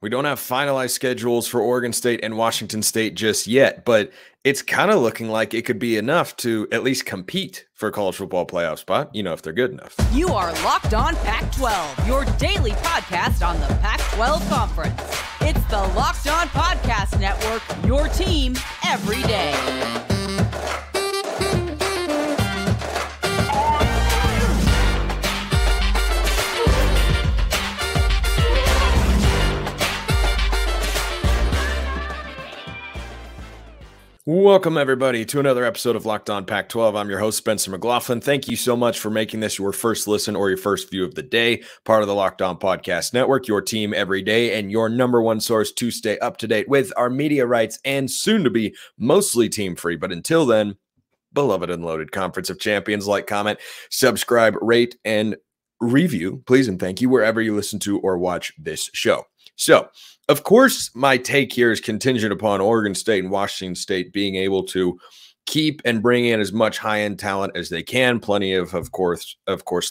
We don't have finalized schedules for Oregon State and Washington State just yet, but it's kind of looking like it could be enough to at least compete for a college football playoff spot, if they're good enough. You are Locked On Pac-12, your daily podcast on the Pac-12 Conference. It's the Locked On Podcast Network, your team every day. Welcome, everybody, to another episode of Locked On Pac-12. I'm your host, Spencer McLaughlin. Thank you so much for making this your first listen or your first view of the day, part of the Locked On Podcast Network, your team every day, and your number one source to stay up to date with our media rights and soon to be mostly team-free. But until then, beloved and loaded Conference of Champions, like, comment, subscribe, rate, and review, please and thank you, wherever you listen to or watch this show. So, of course, my take here is contingent upon Oregon State and Washington State being able to keep and bring in as much high-end talent as they can. Plenty of course,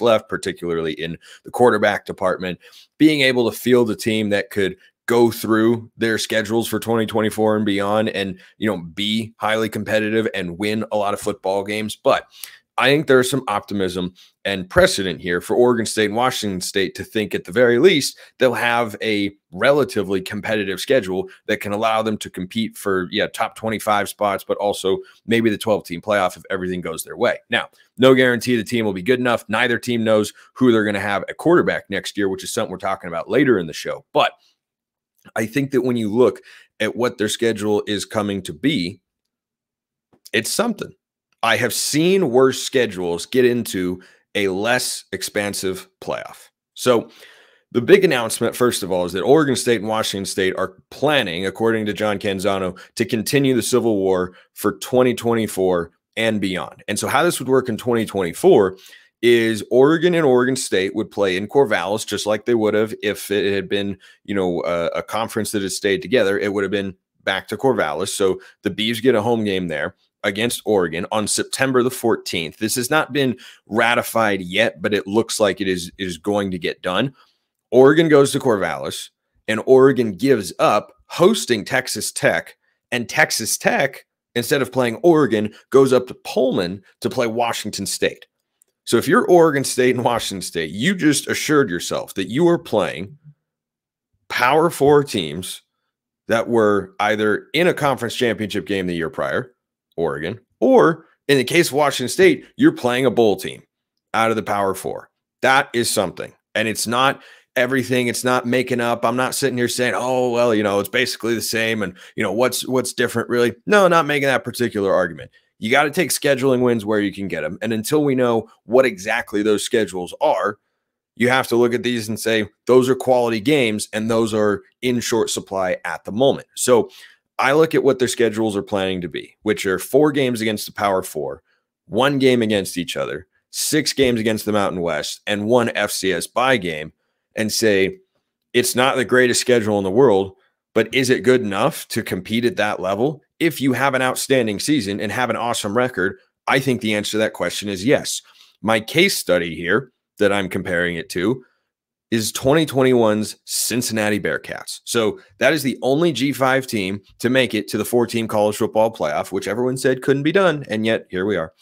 left, particularly in the quarterback department. Being able to field a team that could go through their schedules for 2024 and beyond and, be highly competitive and win a lot of football games. But I think there's some optimism and precedent here for Oregon State and Washington State to think at the very least they'll have a relatively competitive schedule that can allow them to compete for, top 25 spots, but also maybe the 12-team playoff if everything goes their way. Now, no guarantee the team will be good enough. Neither team knows who they're going to have at quarterback next year, which is something we're talking about later in the show. But I think that when you look at what their schedule is coming to be, it's something. I have seen worse schedules get into a less expansive playoff. So the big announcement, first of all, is that Oregon State and Washington State are planning, according to John Canzano, to continue the Civil War for 2024 and beyond. And so how this would work in 2024 is Oregon and Oregon State would play in Corvallis, just like they would have if it had been, a conference that had stayed together. It would have been back to Corvallis. So the Beavs get a home game there against Oregon on September the 14th. This has not been ratified yet, but it looks like it is going to get done. Oregon goes to Corvallis, and Oregon gives up hosting Texas Tech, and Texas Tech, instead of playing Oregon, goes up to Pullman to play Washington State. So if you're Oregon State and Washington State, you just assured yourself that you are playing Power 4 teams that were either in a conference championship game the year prior, Oregon, or in the case of Washington State, you're playing a bowl team out of the Power 4. That is something. And it's not everything. It's not making up. I'm not sitting here saying, oh, well, it's basically the same. And, what's different really? No, not making that particular argument. You got to take scheduling wins where you can get them. And until we know what exactly those schedules are, you have to look at these and say, those are quality games and those are in short supply at the moment. So I look at what their schedules are planning to be, which are 4 games against the Power 4, 1 game against each other, 6 games against the Mountain West, and 1 FCS bye game, and say, it's not the greatest schedule in the world, but is it good enough to compete at that level? If you have an outstanding season and have an awesome record, I think the answer to that question is yes. My case study here that I'm comparing it to is 2021's Cincinnati Bearcats. So that is the only G5 team to make it to the 4-team college football playoff, which everyone said couldn't be done. And yet here we are.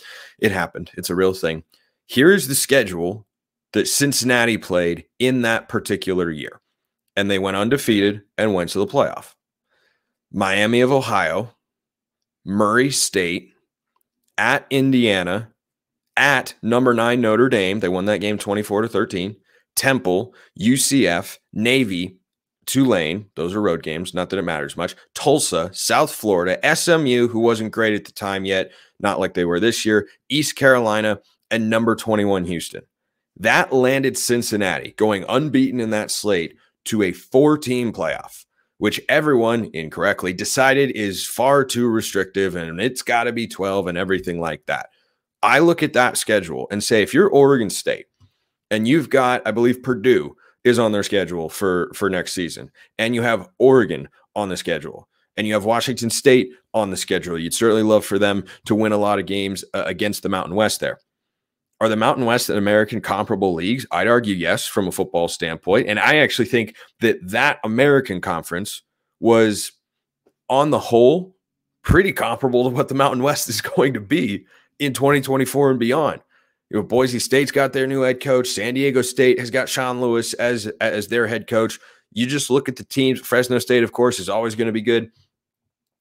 It happened. It's a real thing. Here's the schedule that Cincinnati played in that particular year. And they went undefeated and went to the playoff. Miami of Ohio, Murray State, at Indiana, at number 9 Notre Dame. They won that game 24-13. Temple, UCF, Navy, Tulane, those are road games, not that it matters much, Tulsa, South Florida, SMU, who wasn't great at the time yet, not like they were this year, East Carolina, and number 21 Houston. That landed Cincinnati going unbeaten in that slate to a 4-team playoff, which everyone incorrectly decided is far too restrictive and it's got to be 12 and everything like that. I look at that schedule and say, if you're Oregon State, and you've got, I believe Purdue is on their schedule for next season, and you have Oregon on the schedule, and you have Washington State on the schedule. You'd certainly love for them to win a lot of games against the Mountain West there. Are the Mountain West and American comparable leagues? I'd argue yes, from a football standpoint. And I actually think that American conference was, on the whole, pretty comparable to what the Mountain West is going to be in 2024 and beyond. Boise State's got their new head coach. San Diego State has got Sean Lewis as their head coach. You just look at the teams. Fresno State, of course, is always going to be good.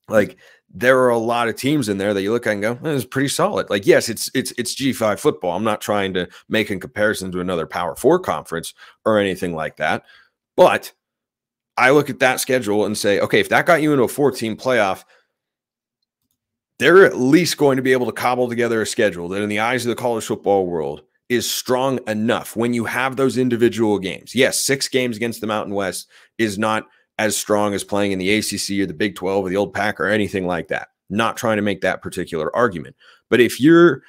Like, there are a lot of teams in there that you look at and go, it's pretty solid. Like, yes, it's G5 football. I'm not trying to make a comparison to another Power 4 conference or anything like that. But I look at that schedule and say, okay, if that got you into a 4-team playoff, they're at least going to be able to cobble together a schedule that in the eyes of the college football world is strong enough when you have those individual games. Yes, 6 games against the Mountain West is not as strong as playing in the ACC or the Big 12 or the old Pac or anything like that. Not trying to make that particular argument. But if you're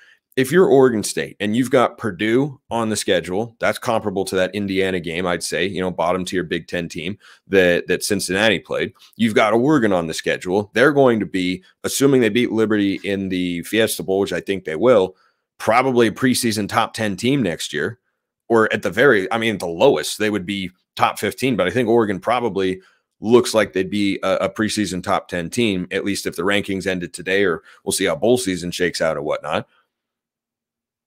Oregon State and you've got Purdue on the schedule, that's comparable to that Indiana game, I'd say, bottom tier Big 10 team that Cincinnati played. You've got Oregon on the schedule. They're going to be, assuming they beat Liberty in the Fiesta Bowl, which I think they will, probably a preseason top 10 team next year, or at the lowest, they would be top 15. But I think Oregon probably looks like they'd be a preseason top 10 team, at least if the rankings ended today, or we'll see how bowl season shakes out or whatnot.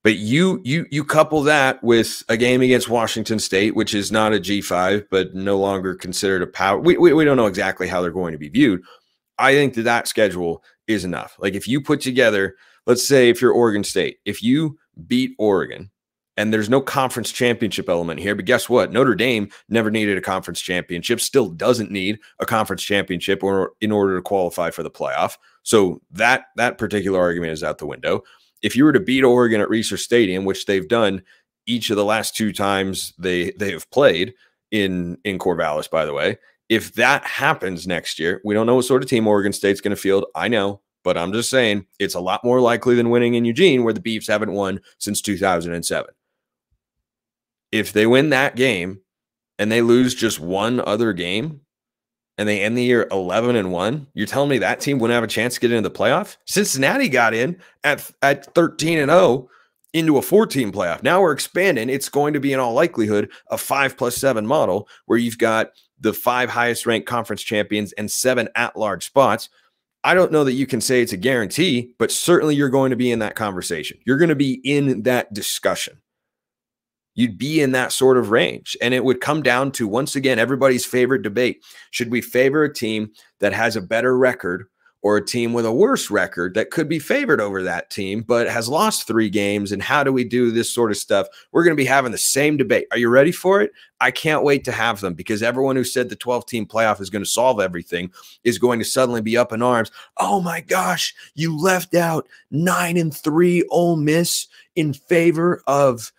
But you couple that with a game against Washington State, which is not a G5, but no longer considered a power. We don't know exactly how they're going to be viewed. I think that schedule is enough. Like, if you put together, let's say if you're Oregon State, if you beat Oregon, and there's no conference championship element here, but guess what? Notre Dame never needed a conference championship, still doesn't need a conference championship in order to qualify for the playoff. So that particular argument is out the window. If you were to beat Oregon at Reser Stadium, which they've done each of the last 2 times they have played in Corvallis, by the way, if that happens next year, we don't know what sort of team Oregon State's going to field. I know, but I'm just saying it's a lot more likely than winning in Eugene, where the Beavs haven't won since 2007. If they win that game and they lose just one other game and they end the year 11-1, you're telling me that team wouldn't have a chance to get into the playoff? Cincinnati got in at 13-0 into a 4-team playoff. Now we're expanding. It's going to be, in all likelihood, a 5+7 model where you've got the 5 highest ranked conference champions and 7 at-large spots. I don't know that you can say it's a guarantee, but certainly you're going to be in that conversation. You're going to be in that discussion. You'd be in that sort of range. And it would come down to, once again, everybody's favorite debate. Should we favor a team that has a better record or a team with a worse record that could be favored over that team but has lost 3 games? And how do we do this sort of stuff? We're going to be having the same debate. Are you ready for it? I can't wait to have them, because everyone who said the 12-team playoff is going to solve everything is going to suddenly be up in arms. Oh my gosh, you left out 9-3 Ole Miss in favor of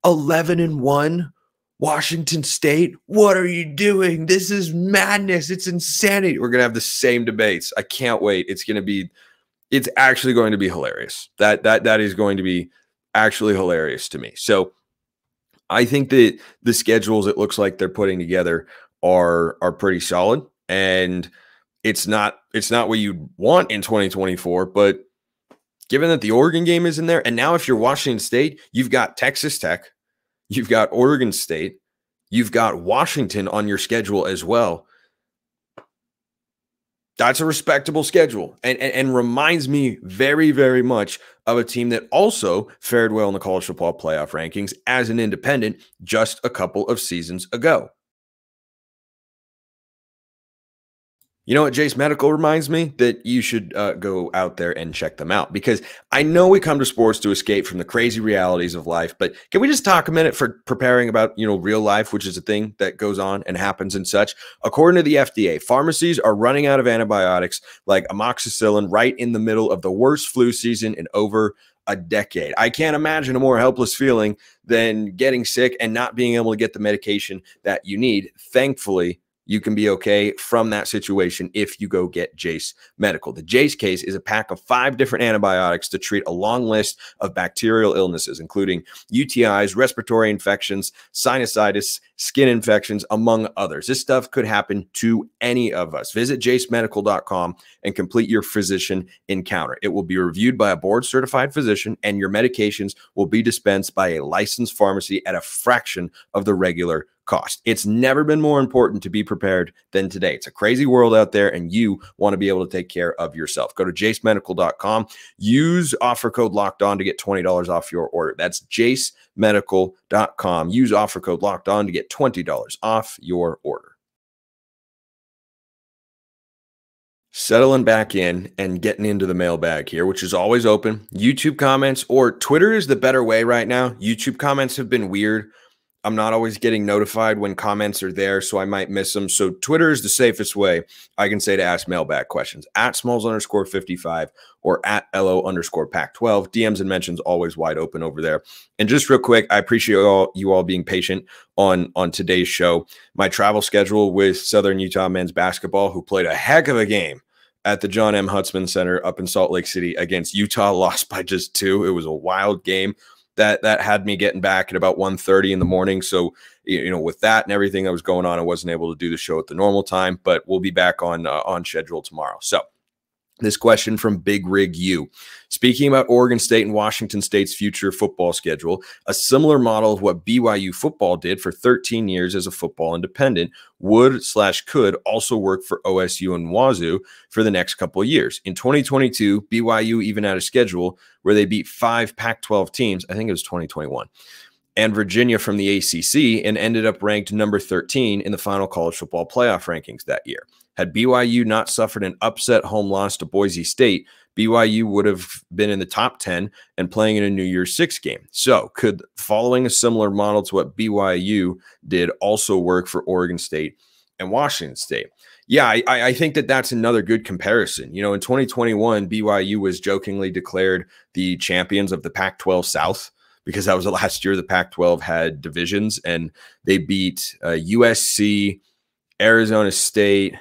11-1 Washington State. What are you doing? This is madness. It's insanity. We're going to have the same debates. I can't wait. It's actually going to be hilarious. That is going to be actually hilarious to me. So I think that the schedules it looks like they're putting together are pretty solid, and it's not what you want in 2024, but given that the Oregon game is in there, and now if you're Washington State, you've got Texas Tech, you've got Oregon State, you've got Washington on your schedule as well. That's a respectable schedule, and reminds me very, very much of a team that also fared well in the college football playoff rankings as an independent just a couple of seasons ago. You know what Jase Medical reminds me? That you should go out there and check them out, because I know we come to sports to escape from the crazy realities of life, but can we just talk a minute for preparing about, real life, which is a thing that goes on and happens and such? According to the FDA, pharmacies are running out of antibiotics like amoxicillin right in the middle of the worst flu season in over a decade. I can't imagine a more helpless feeling than getting sick and not being able to get the medication that you need. Thankfully, you can be okay from that situation if you go get Jase Medical. The Jase case is a pack of 5 different antibiotics to treat a long list of bacterial illnesses, including UTIs, respiratory infections, sinusitis, skin infections, among others. This stuff could happen to any of us. Visit jasemedical.com and complete your physician encounter. It will be reviewed by a board-certified physician, and your medications will be dispensed by a licensed pharmacy at a fraction of the regular cost. It's never been more important to be prepared than today. It's a crazy world out there, and you want to be able to take care of yourself. Go to jasemedical.com. Use offer code LOCKEDON to get $20 off your order. That's jasemedical.com. Use offer code LOCKEDON to get $20 off your order. Settling back in and getting into the mailbag here, which is always open. YouTube comments, or Twitter is the better way right now. YouTube comments have been weird. I'm not always getting notified when comments are there, so I might miss them. So Twitter is the safest way, I can say, to ask mailbag questions. At Smalls_55 or at LO_Pac-12. DMs and mentions always wide open over there. And just real quick, I appreciate you all being patient on today's show. My travel schedule with Southern Utah men's basketball, who played a heck of a game at the John M. Hutzman Center up in Salt Lake City against Utah, lost by just 2. It was a wild game. That had me getting back at about 1:30 in the morning. So, with that and everything that was going on, I wasn't able to do the show at the normal time, but we'll be back on schedule tomorrow. So this question from Big Rig U. Speaking about Oregon State and Washington State's future football schedule, a similar model of what BYU football did for 13 years as a football independent would/could also work for OSU and WSU for the next couple of years. In 2022, BYU even had a schedule where they beat 5 Pac-12 teams. I think it was 2021. And Virginia from the ACC, and ended up ranked number 13 in the final college football playoff rankings that year. Had BYU not suffered an upset home loss to Boise State, BYU would have been in the top 10 and playing in a New Year's 6 game. So could following a similar model to what BYU did also work for Oregon State and Washington State? Yeah, I think that's another good comparison. In 2021, BYU was jokingly declared the champions of the Pac-12 South, because that was the last year the Pac-12 had divisions, and they beat USC, Arizona State.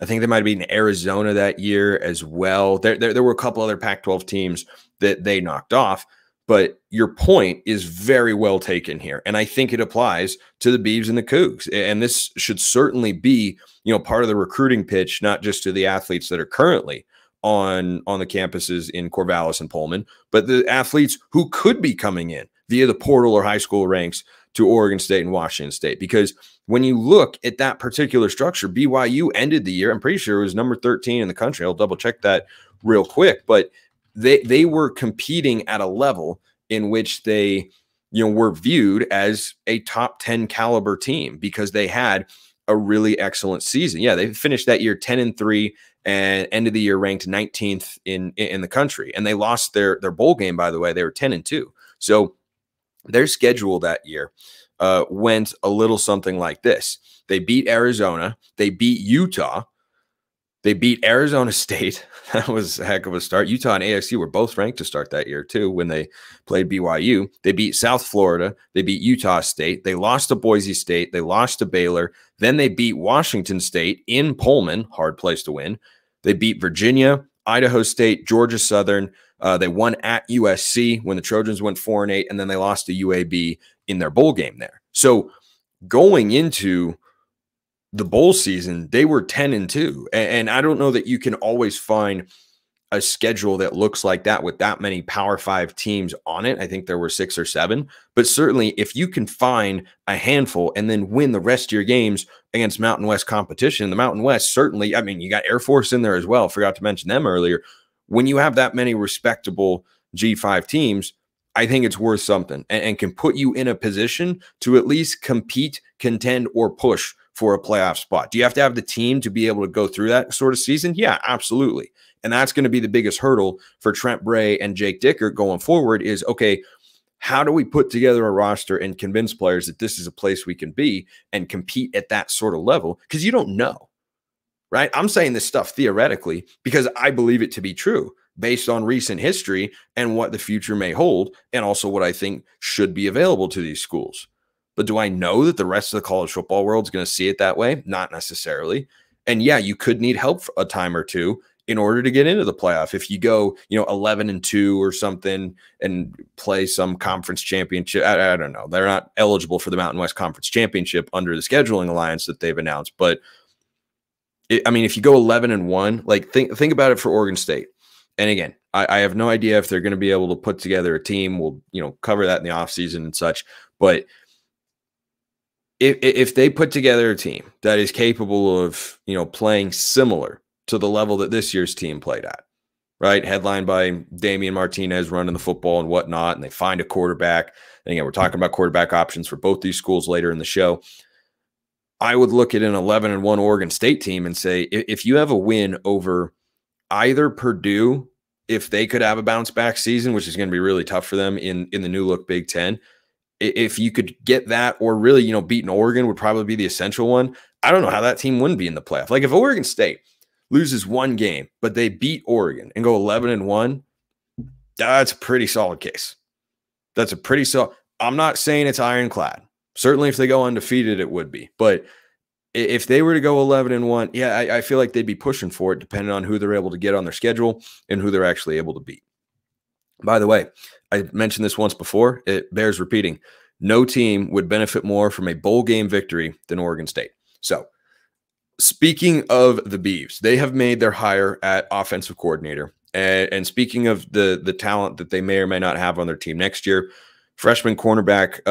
I think they might have beaten Arizona that year as well. There were a couple other Pac-12 teams that they knocked off, but your point is very well taken here. And I think it applies to the Beavs and the Cougs. And this should certainly be, part of the recruiting pitch, not just to the athletes that are currently on the campuses in Corvallis and Pullman, but the athletes who could be coming in via the portal or high school ranks to Oregon State and Washington State. Because when you look at that particular structure, BYU ended the year, I'm pretty sure it was number 13 in the country. I'll double check that real quick, but they were competing at a level in which they, were viewed as a top 10 caliber team because they had a really excellent season. Yeah, they finished that year 10-3 and end of the year ranked 19th in the country. And they lost their bowl game, by the way. They were 10-2. So their schedule that year went a little something like this. They beat Arizona. They beat Utah. They beat Arizona State. That was a heck of a start. Utah and ASU were both ranked to start that year, too, when they played BYU. They beat South Florida. They beat Utah State. They lost to Boise State. They lost to Baylor. Then they beat Washington State in Pullman, hard place to win. They beat Virginia, Idaho State, Georgia Southern. They won at USC when the Trojans went 4-8, and then they lost to UAB in their bowl game there. So going into the bowl season, they were 10-2. And I don't know that you can always find a schedule that looks like that with that many Power 5 teams on it. I think there were 6 or 7. But certainly if you can find a handful and then win the rest of your games against Mountain West competition, the Mountain West certainly, you got Air Force in there as well. Forgot to mention them earlier. When you have that many respectable G5 teams, I think it's worth something and can put you in a position to at least compete, contend, or push for a playoff spot. Do you have to have the team to be able to go through that sort of season? Yeah, absolutely. And that's going to be the biggest hurdle for Trent Bray and Jake Dicker going forward is, okay, how do we put together a roster and convince players that this is a place we can be and compete at that sort of level? Because you don't know, right? I'm saying this stuff theoretically because I believe it to be true based on recent history and what the future may hold, and also what I think should be available to these schools. But do I know that the rest of the college football world is going to see it that way? Not necessarily. And yeah, you could need help for a time or two in order to get into the playoff. If you go, 11-2 or something and play some conference championship, I don't know. They're not eligible for the Mountain West Conference Championship under the scheduling alliance that they've announced. But if you go 11-1, like think about it for Oregon State. And again, I have no idea if they're going to be able to put together a team. We'll, cover that in the offseason and such. But if they put together a team that is capable of, playing similar to the level that this year's team played at, right? Headlined by Damian Martinez running the football and whatnot, and they find a quarterback. And again, we're talking about quarterback options for both these schools later in the show. I would look at an 11-1 Oregon State team and say, if you have a win over either Purdue, if they could have a bounce back season, which is going to be really tough for them in the new look Big Ten, if you could get that, or really, beating Oregon would probably be the essential one. I don't know how that team wouldn't be in the playoff. Like if Oregon State loses one game, but they beat Oregon and go 11-1, that's a pretty solid case. That's a pretty solid. I'm not saying it's ironclad. Certainly if they go undefeated, it would be. But if they were to go 11-1, yeah, I feel like they'd be pushing for it depending on who they're able to get on their schedule and who they're actually able to beat. By the way, I mentioned this once before. It bears repeating. No team would benefit more from a bowl game victory than Oregon State. So speaking of the Beavs, they have made their hire at offensive coordinator. And speaking of the talent that they may or may not have on their team next year, freshman cornerback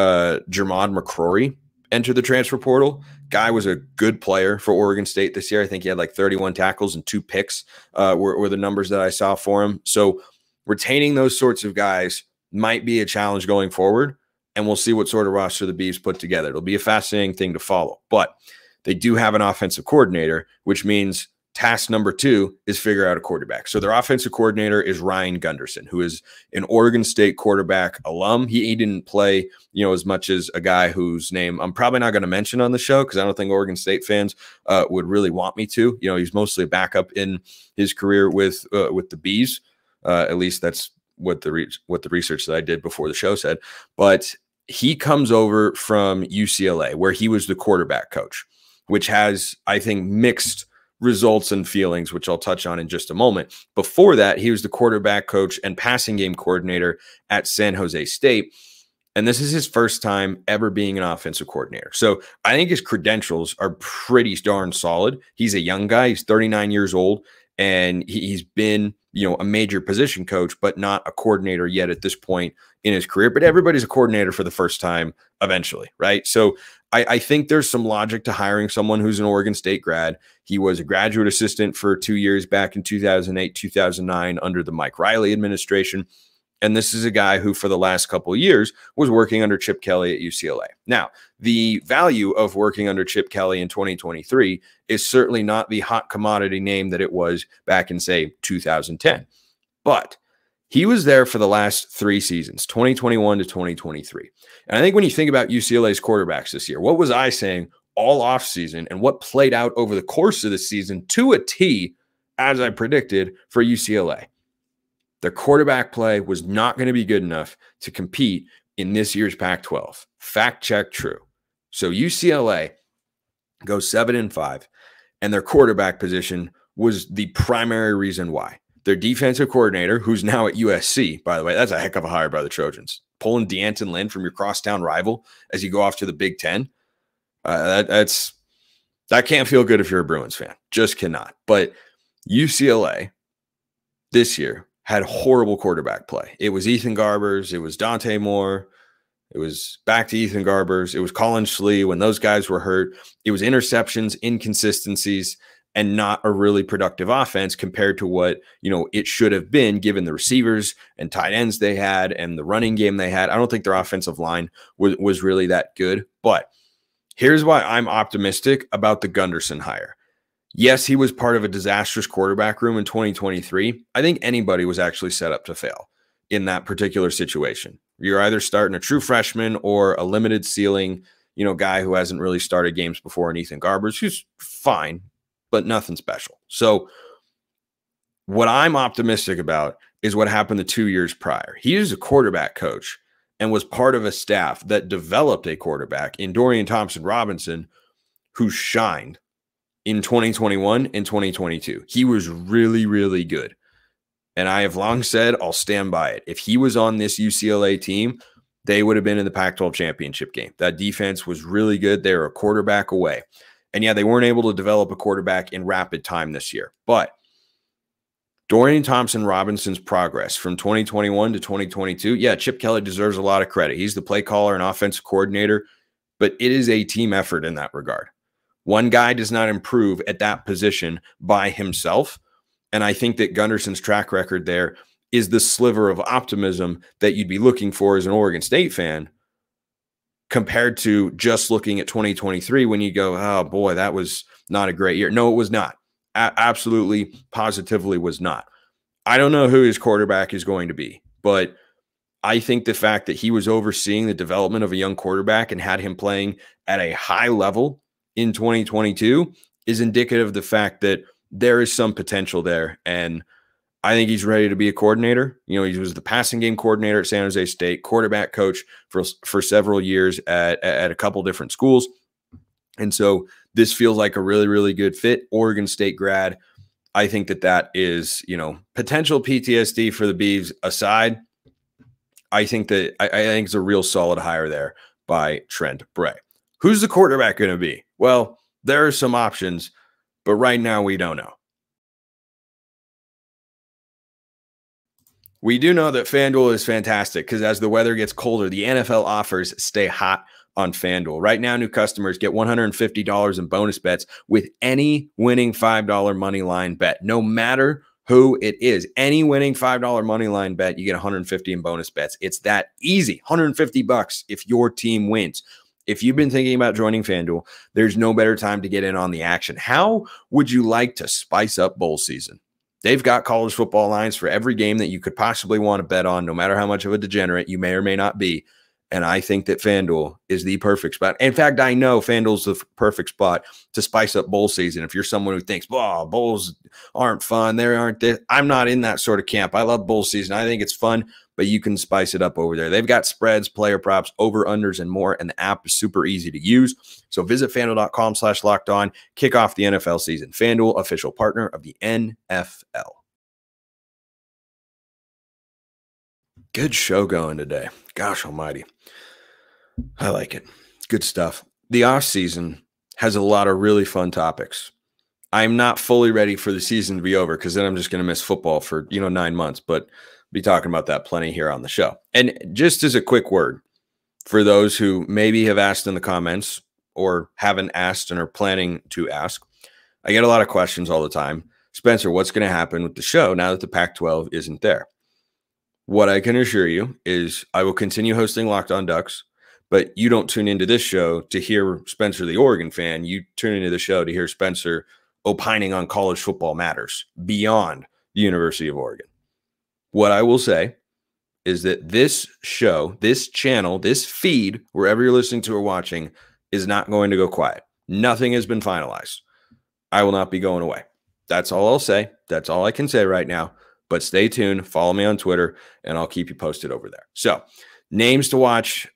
Jermod McCrory entered the transfer portal. Guy was a good player for Oregon State this year. I think he had like 31 tackles and 2 picks were the numbers that I saw for him. So retaining those sorts of guys might be a challenge going forward, and we'll see what sort of roster the Beavs put together. It'll be a fascinating thing to follow. But they do have an offensive coordinator, which means task number 2 is figure out a quarterback. So their offensive coordinator is Ryan Gunderson, who is an Oregon State quarterback alum. He didn't play, as much as a guy whose name I'm probably not going to mention on the show because I don't think Oregon State fans would really want me to. He's mostly a backup in his career with the Bees. At least that's what the research that I did before the show said. But he comes over from UCLA, where he was the quarterback coach, which has, I think, mixed results and feelings, which I'll touch on in just a moment. Before that, he was the quarterback coach and passing game coordinator at San Jose State. And this is his first time ever being an offensive coordinator. So I think his credentials are pretty darn solid. He's a young guy. He's 39 years old, and he's been, a major position coach, but not a coordinator yet at this point in his career. But everybody's a coordinator for the first time eventually, right? So I think there's some logic to hiring someone who's an Oregon State grad. He was a graduate assistant for 2 years back in 2008, 2009 under the Mike Riley administration. And this is a guy who for the last couple of years was working under Chip Kelly at UCLA. Now, the value of working under Chip Kelly in 2023 is certainly not the hot commodity name that it was back in, say, 2010. But he was there for the last 3 seasons, 2021 to 2023. And I think when you think about UCLA's quarterbacks this year, what was I saying all offseason and what played out over the course of the season to a T, as I predicted for UCLA? Their quarterback play was not going to be good enough to compete in this year's Pac-12. Fact check, true. So UCLA goes 7-5, and their quarterback position was the primary reason why. Their defensive coordinator, who's now at USC, by the way, that's a heck of a hire by the Trojans. Pulling D'Anton Lynn from your crosstown rival as you go off to the Big Ten, that can't feel good if you're a Bruins fan. Just cannot. But UCLA this year had horrible quarterback play. It was Ethan Garbers. It was Dante Moore. It was back to Ethan Garbers. It was Colin Schlee when those guys were hurt. It was interceptions, inconsistencies, and not a really productive offense compared to what, it should have been given the receivers and tight ends they had and the running game they had. I don't think their offensive line was really that good. But here's why I'm optimistic about the Gunderson hire. Yes, he was part of a disastrous quarterback room in 2023. I think anybody was actually set up to fail in that particular situation. You're either starting a true freshman or a limited ceiling, guy who hasn't really started games before, and Ethan Garbers, who's fine, but nothing special. So what I'm optimistic about is what happened the 2 years prior. He is a quarterback coach, and was part of a staff that developed a quarterback in Dorian Thompson-Robinson who shined in 2021 and 2022. He was really, really good. And I have long said, I'll stand by it. If he was on this UCLA team, they would have been in the Pac-12 championship game. That defense was really good. They were a quarterback away. And yeah, they weren't able to develop a quarterback in rapid time this year. But Dorian Thompson-Robinson's progress from 2021 to 2022, yeah, Chip Kelly deserves a lot of credit. He's the play caller and offensive coordinator, but it is a team effort in that regard. One guy does not improve at that position by himself. And I think that Gunderson's track record there is the sliver of optimism that you'd be looking for as an Oregon State fan, compared to just looking at 2023 when you go, oh boy, that was not a great year. No, it was not. Absolutely, positively was not. I don't know who his quarterback is going to be, but I think the fact that he was overseeing the development of a young quarterback and had him playing at a high level in 2022 is indicative of the fact that there is some potential there. And I think he's ready to be a coordinator. You know, he was the passing game coordinator at San Jose State, quarterback coach for several years at a couple different schools. And so this feels like a really, really good fit. Oregon State grad. I think that is, you know, potential PTSD for the Beavs aside. I think that I think it's a real solid hire there by Trent Bray. Who's the quarterback going to be? Well, there are some options, but right now we don't know. We do know that FanDuel is fantastic because as the weather gets colder, the NFL offers stay hot on FanDuel. Right now, new customers get $150 in bonus bets with any winning $5 money line bet. No matter who it is, any winning $5 money line bet, you get $150 in bonus bets. It's that easy. $150 if your team wins. If you've been thinking about joining FanDuel, there's no better time to get in on the action. How would you like to spice up bowl season? They've got college football lines for every game that you could possibly want to bet on, no matter how much of a degenerate you may or may not be. And I think that FanDuel is the perfect spot. In fact, I know FanDuel's the perfect spot to spice up bowl season. If you're someone who thinks, oh, bowls aren't fun, they aren't this. I'm not in that sort of camp. I love bowl season. I think it's fun, but you can spice it up over there. They've got spreads, player props, over-unders, and more, and the app is super easy to use. So visit FanDuel.com/lockedon. Kick off the NFL season. FanDuel, official partner of the NFL. Good show going today. Gosh almighty. I like it. Good stuff. The off season has a lot of really fun topics. I'm not fully ready for the season to be over because then I'm just going to miss football for, 9 months, but be talking about that plenty here on the show. And just as a quick word for those who maybe have asked in the comments or haven't asked and are planning to ask, I get a lot of questions all the time. Spencer, what's going to happen with the show now that the Pac-12 isn't there? What I can assure you is I will continue hosting Locked On Ducks, but you don't tune into this show to hear Spencer, the Oregon fan. You tune into the show to hear Spencer opining on college football matters beyond the University of Oregon. What I will say is that this show, this channel, this feed, wherever you're listening to or watching, is not going to go quiet. Nothing has been finalized. I will not be going away. That's all I'll say. That's all I can say right now. But stay tuned, follow me on Twitter, and I'll keep you posted over there. So, names to watch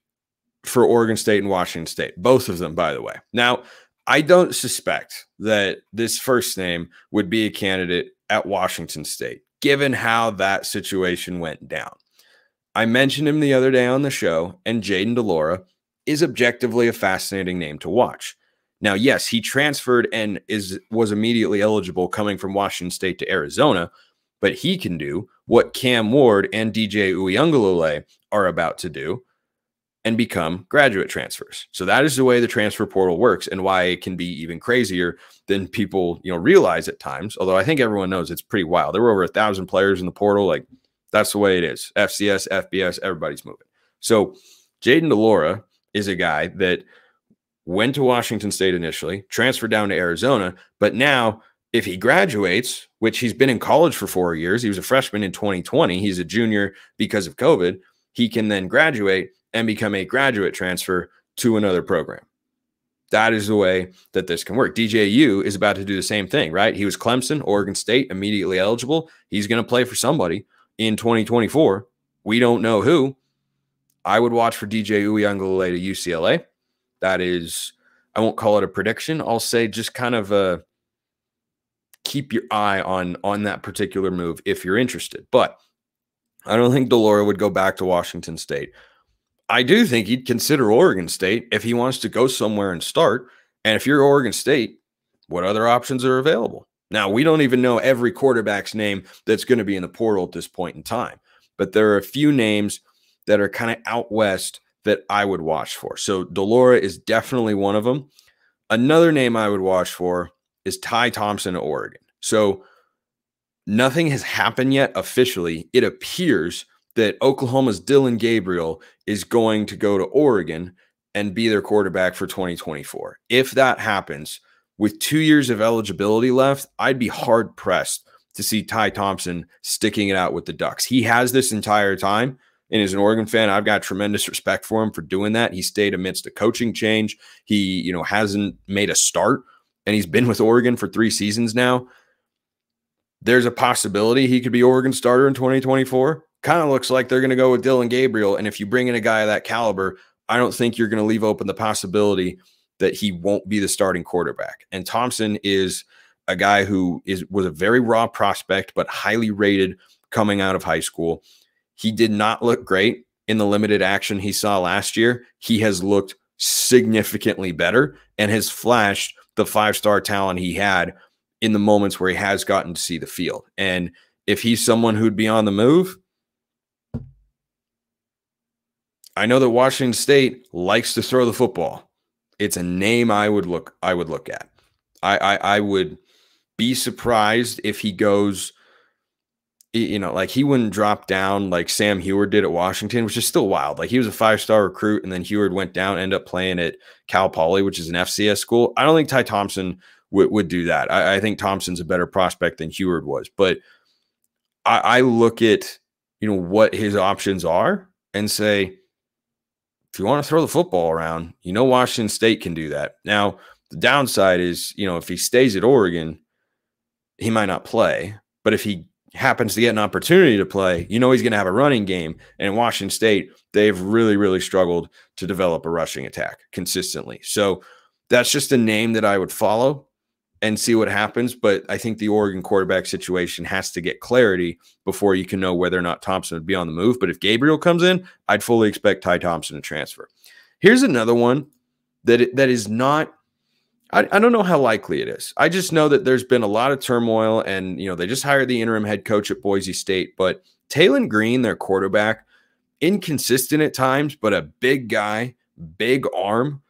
for Oregon State and Washington State. Both of them, by the way. Now, I don't suspect that this first name would be a candidate at Washington State, given how that situation went down. I mentioned him the other day on the show, and Jayden de Laura is objectively a fascinating name to watch. Now, yes, he transferred and was immediately eligible coming from Washington State to Arizona, but he can do what Cam Ward and DJ Uiagalelei are about to do and become graduate transfers. So that is the way the transfer portal works and why it can be even crazier than people, realize at times. Although I think everyone knows it's pretty wild. There were over 1,000 players in the portal. Like, that's the way it is. FCS, FBS, everybody's moving. So Jayden de Laura is a guy that went to Washington State initially, transferred down to Arizona, but now if he graduates, which he's been in college for 4 years, he was a freshman in 2020, he's a junior because of COVID, he can then graduate and become a graduate transfer to another program. That is the way that this can work. DJU is about to do the same thing, right? He was Clemson, Oregon State, immediately eligible. He's going to play for somebody in 2024. We don't know who. I would watch for DJ Uiagalelei to UCLA. That is, I won't call it a prediction. I'll say just kind of keep your eye on that particular move if you're interested. But I don't think de Laura would go back to Washington State. I do think he'd consider Oregon State if he wants to go somewhere and start. And if you're Oregon State, what other options are available? Now, we don't even know every quarterback's name that's going to be in the portal at this point in time. But there are a few names that are kind of out west that I would watch for. So de Laura is definitely one of them. Another name I would watch for is Ty Thompson at Oregon. So nothing has happened yet officially. It appears that Oklahoma's Dylan Gabriel is going to go to Oregon and be their quarterback for 2024. If that happens, with 2 years of eligibility left, I'd be hard-pressed to see Ty Thompson sticking it out with the Ducks. He has this entire time, and as an Oregon fan, I've got tremendous respect for him for doing that. He stayed amidst a coaching change. He, hasn't made a start, and he's been with Oregon for 3 seasons now. There's a possibility he could be Oregon's starter in 2024. Kind of looks like they're going to go with Dylan Gabriel, and if you bring in a guy of that caliber, I don't think you're going to leave open the possibility that he won't be the starting quarterback. And Thompson is a guy who was a very raw prospect, but highly rated coming out of high school. He did not look great in the limited action he saw last year. He has looked significantly better and has flashed the 5-star talent he had in the moments where he has gotten to see the field. And if he's someone who'd be on the move, I know that Washington State likes to throw the football. It's a name I would look at. I would be surprised if he goes, like he wouldn't drop down like Sam Heward did at Washington, which is still wild. Like he was a 5-star recruit, and then Heward went down, ended up playing at Cal Poly, which is an FCS school. I don't think Ty Thompson would do that. I think Thompson's a better prospect than Heward was. But I look at, what his options are and say, if you want to throw the football around, Washington State can do that. Now, the downside is, if he stays at Oregon, he might not play. But if he happens to get an opportunity to play, he's going to have a running game. And in Washington State, they've really, really struggled to develop a rushing attack consistently. So that's just a name that I would follow and see what happens. But I think the Oregon quarterback situation has to get clarity before you can know whether or not Thompson would be on the move. But if Gabriel comes in, I'd fully expect Ty Thompson to transfer. Here's another one that is not, I don't know how likely it is. I just know that there's been a lot of turmoil, and, they just hired the interim head coach at Boise State. But Talon Green, their quarterback, inconsistent at times, but a big guy, big arm,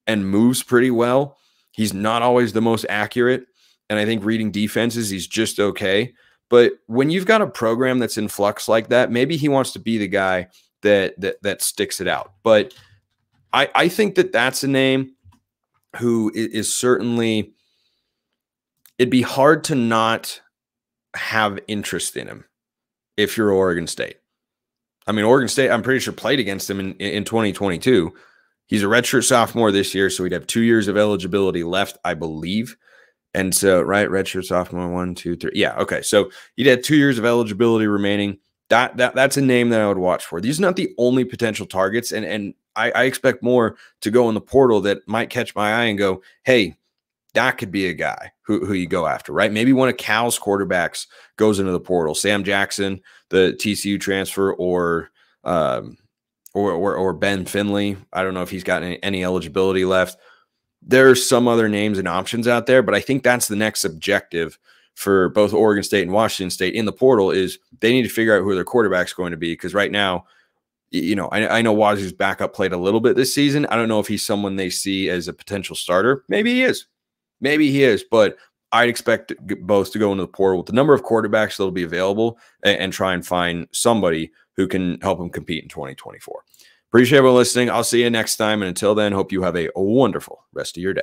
and moves pretty well. He's not always the most accurate, and I think reading defenses, he's just okay. But when you've got a program that's in flux like that, maybe he wants to be the guy that sticks it out. But I think that's a name who is certainly, it'd be hard to not have interest in him if you're Oregon State. I mean, Oregon State, I'm pretty sure, played against him in 2022. He's a redshirt sophomore this year, so he'd have 2 years of eligibility left, I believe. And so, right, redshirt sophomore, 1, 2, 3. Yeah, okay. So he'd have 2 years of eligibility remaining. That's a name that I would watch for. These are not the only potential targets, and I expect more to go in the portal that might catch my eye and go, hey, that could be a guy who you go after, right? Maybe one of Cal's quarterbacks goes into the portal. Sam Jackson, the TCU transfer, or Ben Finley. I don't know if he's got any eligibility left. There's some other names and options out there, but I think that's the next objective for both Oregon State and Washington State in the portal is they need to figure out who their quarterback's going to be. Because right now, I know Wazoo's backup played a little bit this season. I don't know if he's someone they see as a potential starter. Maybe he is, but I'd expect both to go into the portal with the number of quarterbacks that'll be available and try and find somebody who can help them compete in 2024. Appreciate everyone listening. I'll see you next time. And until then, hope you have a wonderful rest of your day.